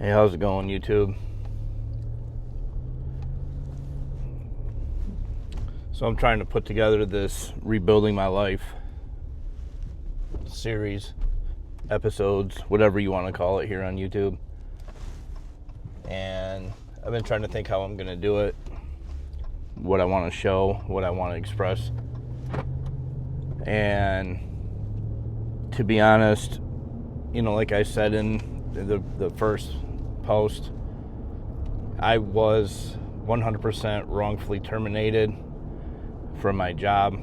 Hey, how's it going, YouTube? So I'm trying to put together this Rebuilding My Life series, episodes, whatever you want to call it here on YouTube. And I've been trying to think how I'm going to do it, what I want to show, what I want to express. And to be honest, like I said in the first post, I was 100% wrongfully terminated from my job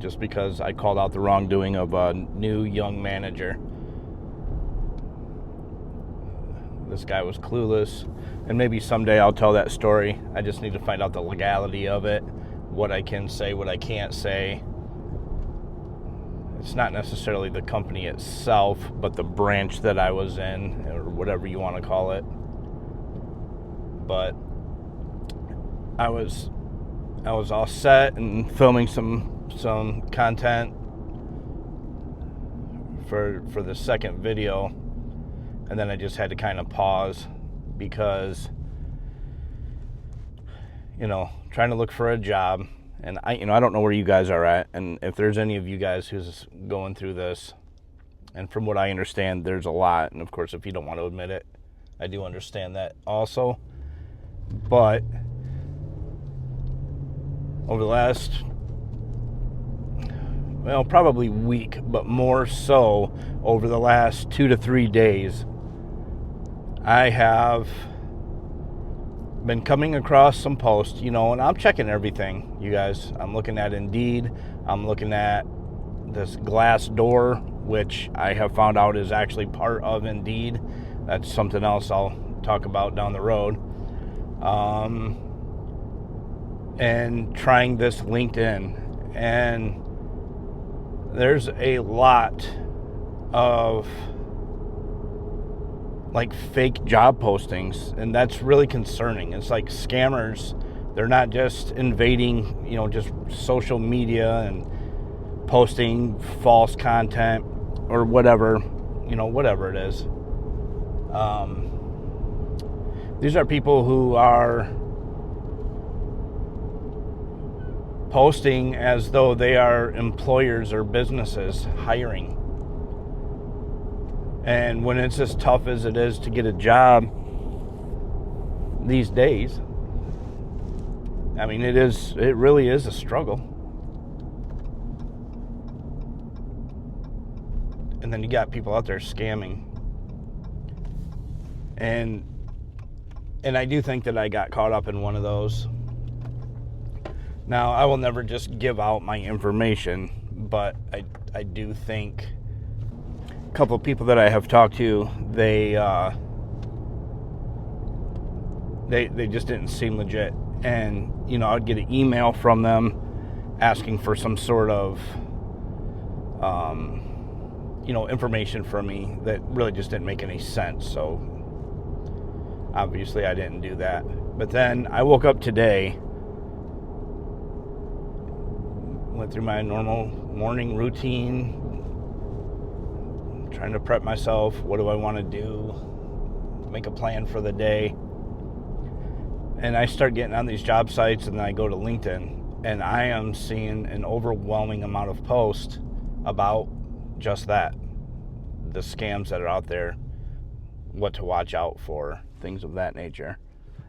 just because I called out the wrongdoing of a new young manager. This guy was clueless, and maybe someday I'll tell that story. I just need to find out the legality of it, what I can say, what I can't say. It's not necessarily the company itself, but the branch that I was in, or whatever you want to call it. But I was all set and filming some content for the second video, and then I just had to kind of pause because trying to look for a job. And I don't know where you guys are at, and if there's any of you guys who's going through this, and from what I understand, there's a lot. And of course, if you don't want to admit it, I do understand that also. But over the last, probably week, but more so over the last 2 to 3 days, I have been coming across some posts, and I'm checking everything, you guys. I'm looking at Indeed. I'm looking at this Glassdoor, which I have found out is actually part of Indeed. That's something else I'll talk about down the road. And trying this LinkedIn. And there's a lot of fake job postings, and that's really concerning. It's like scammers. They're not just invading, just social media and posting false content or whatever, whatever it is. These are people who are posting as though they are employers or businesses hiring. And when it's as tough as it is to get a job these days, it really is a struggle. And then you got people out there scamming. And I do think that I got caught up in one of those. Now, I will never just give out my information, but I do think a couple of people that I have talked to, they just didn't seem legit. And I'd get an email from them asking for some sort of information from me that really just didn't make any sense. So obviously I didn't do that. But then I woke up today, went through my normal morning routine, trying to prep myself. What do I want to do? Make a plan for the day. And I start getting on these job sites, and then I go to LinkedIn, and I am seeing an overwhelming amount of posts about just that. The scams that are out there, what to watch out for, things of that nature.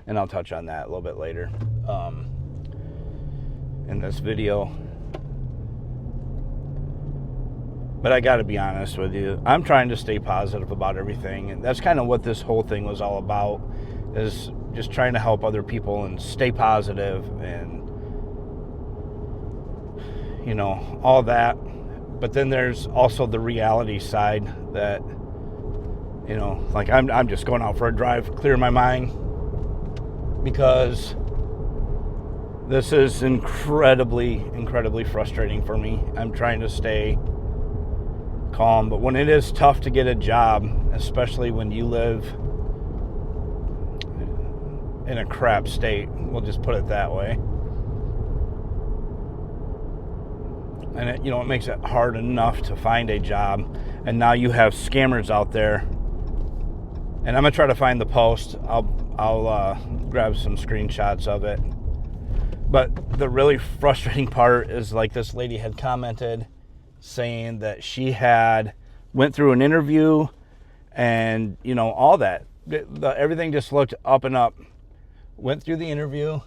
And I'll touch on that a little bit later in this video. But I got to be honest with you. I'm trying to stay positive about everything. And that's kind of what this whole thing was all about, is just trying to help other people and stay positive and, all that. But then there's also the reality side that, I'm just going out for a drive, clear my mind, because this is incredibly, incredibly frustrating for me. I'm trying to stay calm, but when it is tough to get a job, especially when you live in a crap state, we'll just put it that way, and it makes it hard enough to find a job, and now you have scammers out there And I'm gonna try to find the post. I'll grab some screenshots of it. But the really frustrating part is, like, this lady had commented saying that she had went through an interview and, you know, all that. Everything just looked up and up. Went through the interview,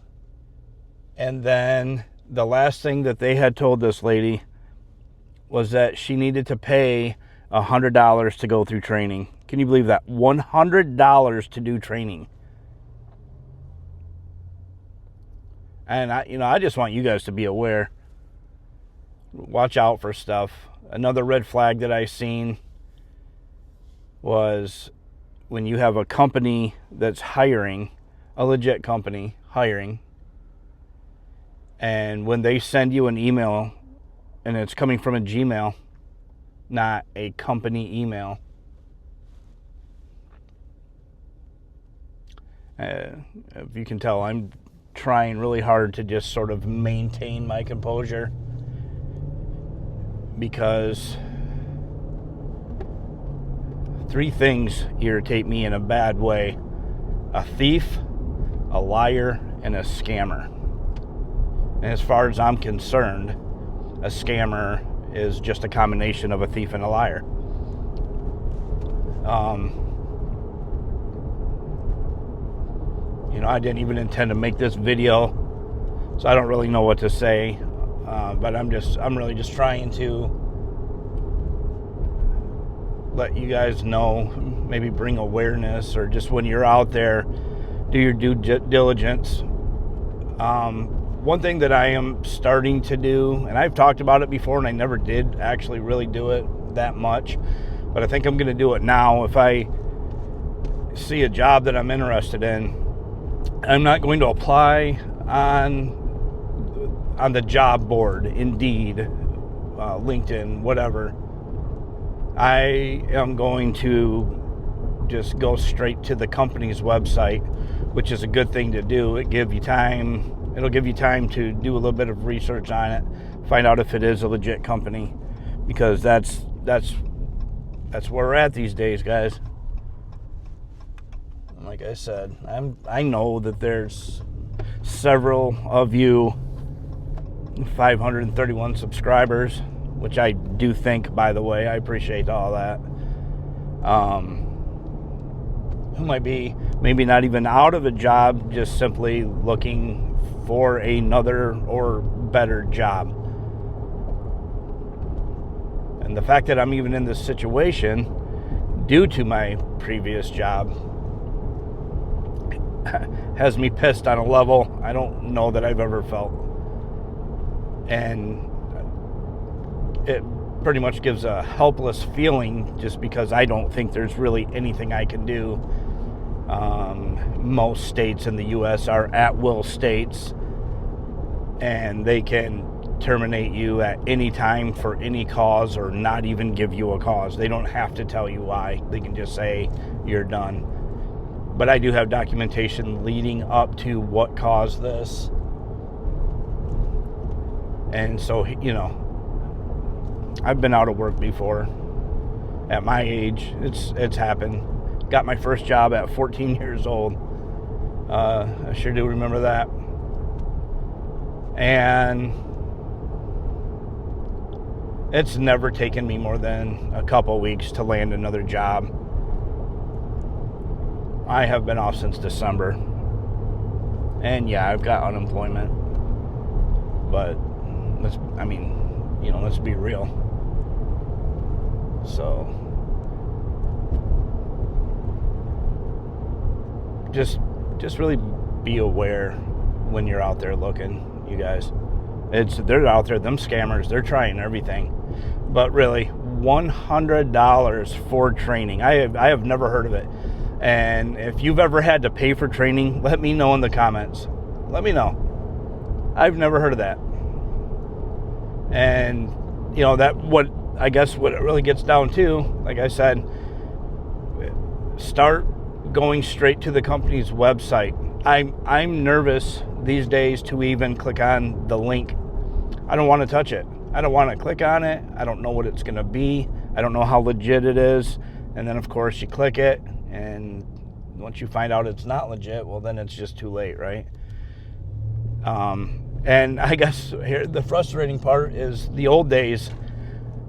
and then the last thing that they had told this lady was that she needed to pay $100 to go through training. Can you believe that? $100 to do training. And I just want you guys to be aware. Watch out for stuff. Another red flag that I seen was when you have a company that's hiring, a legit company hiring, and when they send you an email and it's coming from a Gmail, not a company email. If you can tell, I'm trying really hard to just sort of maintain my composure, because 3 things irritate me in a bad way: a thief, a liar, and a scammer. And as far as I'm concerned, a scammer is just a combination of a thief and a liar. I didn't even intend to make this video, so I don't really know what to say. But I'm really just trying to let you guys know, maybe bring awareness, or just when you're out there, do your due diligence. One thing that I am starting to do, and I've talked about it before, and I never did actually really do it that much, but I think I'm going to do it now. If I see a job that I'm interested in, I'm not going to apply on the job board, Indeed, LinkedIn, whatever. I am going to just go straight to the company's website, which is a good thing to do. It'll give you time to do a little bit of research on it, find out if it is a legit company, because that's where we're at these days, guys. Like I said, I know that there's several of you 531 subscribers, which I do think, by the way. I appreciate all that. Who might be maybe not even out of a job, just simply looking for another or better job. And the fact that I'm even in this situation due to my previous job has me pissed on a level I don't know that I've ever felt. And it pretty much gives a helpless feeling, just because I don't think there's really anything I can do. Most states in the U.S. are at-will states, and they can terminate you at any time for any cause, or not even give you a cause. They don't have to tell you why. They can just say you're done. But I do have documentation leading up to what caused this. And so, I've been out of work before. At my age, it's happened. Got my first job at 14 years old. I sure do remember that. And it's never taken me more than a couple weeks to land another job. I have been off since December. And yeah, I've got unemployment. But let's be real. So just really be aware when you're out there looking, you guys. They're out there, them scammers, they're trying everything. But really, $100 for training. I have never heard of it. And if you've ever had to pay for training, let me know in the comments. Let me know. I've never heard of that. And what it really gets down to, like I said, start going straight to the company's website. I'm nervous these days to even click on the link. I don't want to touch it. I don't want to click on it. I don't know what it's going to be. I don't know how legit it is. And then, of course, you click it, And once you find out it's not legit, well, then it's just too late, right? And I guess here the frustrating part is the old days.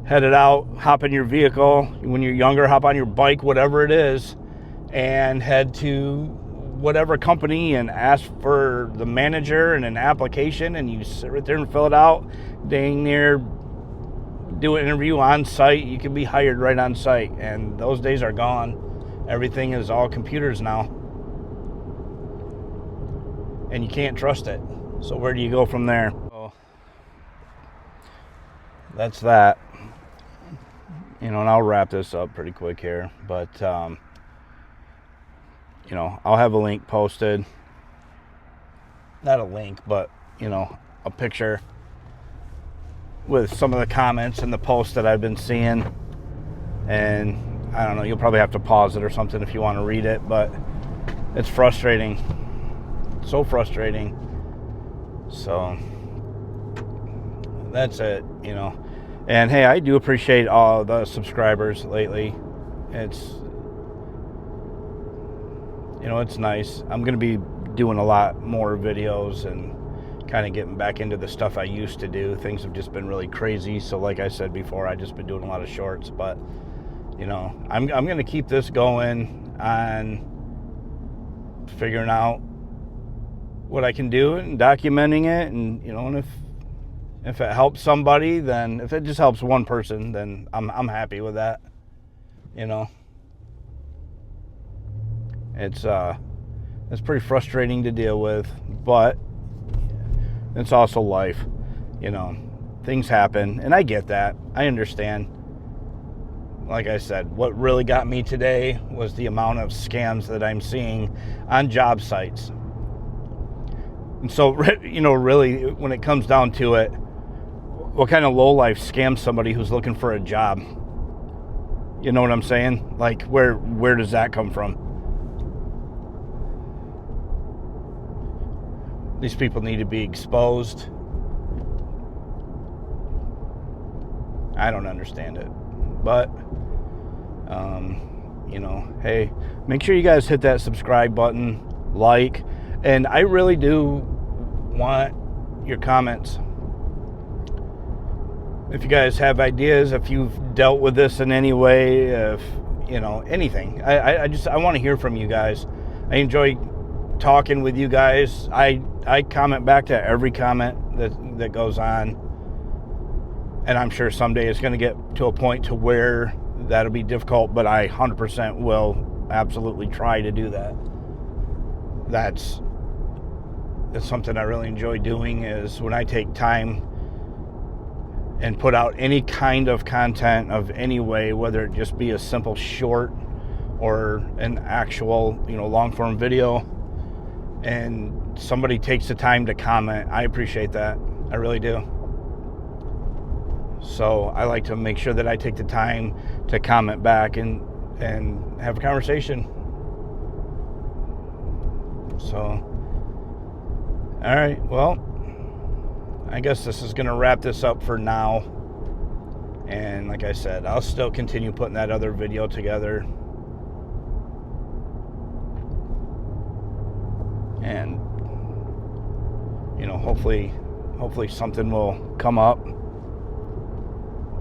Headed out, hop in your vehicle. When you're younger, hop on your bike, whatever it is, and head to whatever company and ask for the manager and an application, and you sit right there and fill it out. Dang near do an interview on site. You can be hired right on site, and those days are gone. Everything is all computers now, and you can't trust it. So where do you go from there? So that's that. And I'll wrap this up pretty quick here, but I'll have a link posted. Not a link, but a picture with some of the comments and the posts that I've been seeing. And I don't know, you'll probably have to pause it or something if you want to read it, but it's frustrating. So frustrating. So that's it, And hey, I do appreciate all the subscribers lately. It's it's nice. I'm going to be doing a lot more videos and kind of getting back into the stuff I used to do. Things have just been really crazy. So like I said before, I've just been doing a lot of shorts, but I'm going to keep this going on figuring out what I can do and documenting it, and and if it helps somebody, then if it just helps one person, then I'm happy with that. It's pretty frustrating to deal with, but it's also life. Things happen, and I get that. I understand. Like I said, what really got me today was the amount of scams that I'm seeing on job sites. And so, really, when it comes down to it, what kind of lowlife scams somebody who's looking for a job? You know what I'm saying? Like, where does that come from? These people need to be exposed. I don't understand it. But, hey, make sure you guys hit that subscribe button, like, and I really do want your comments. If you guys have ideas, if you've dealt with this in any way, if, anything. I want to hear from you guys. I enjoy talking with you guys. I comment back to every comment that goes on. And I'm sure someday it's going to get to a point to where that'll be difficult, but I 100% will absolutely try to do that. That's something I really enjoy doing, is when I take time and put out any kind of content of any way, whether it just be a simple short or an actual, long form video, and somebody takes the time to comment. I appreciate that. I really do. So I like to make sure that I take the time to comment back and have a conversation. So, all right, well, I guess this is going to wrap this up for now. And like I said, I'll still continue putting that other video together. And, hopefully something will come up.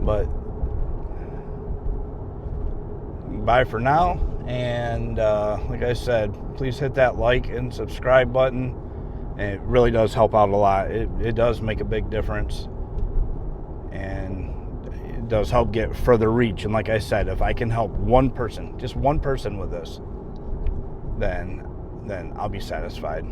But bye for now. And like I said, please hit that like and subscribe button. And it really does help out a lot. It does make a big difference. And it does help get further reach. And like I said, if I can help one person, just one person with this, then I'll be satisfied.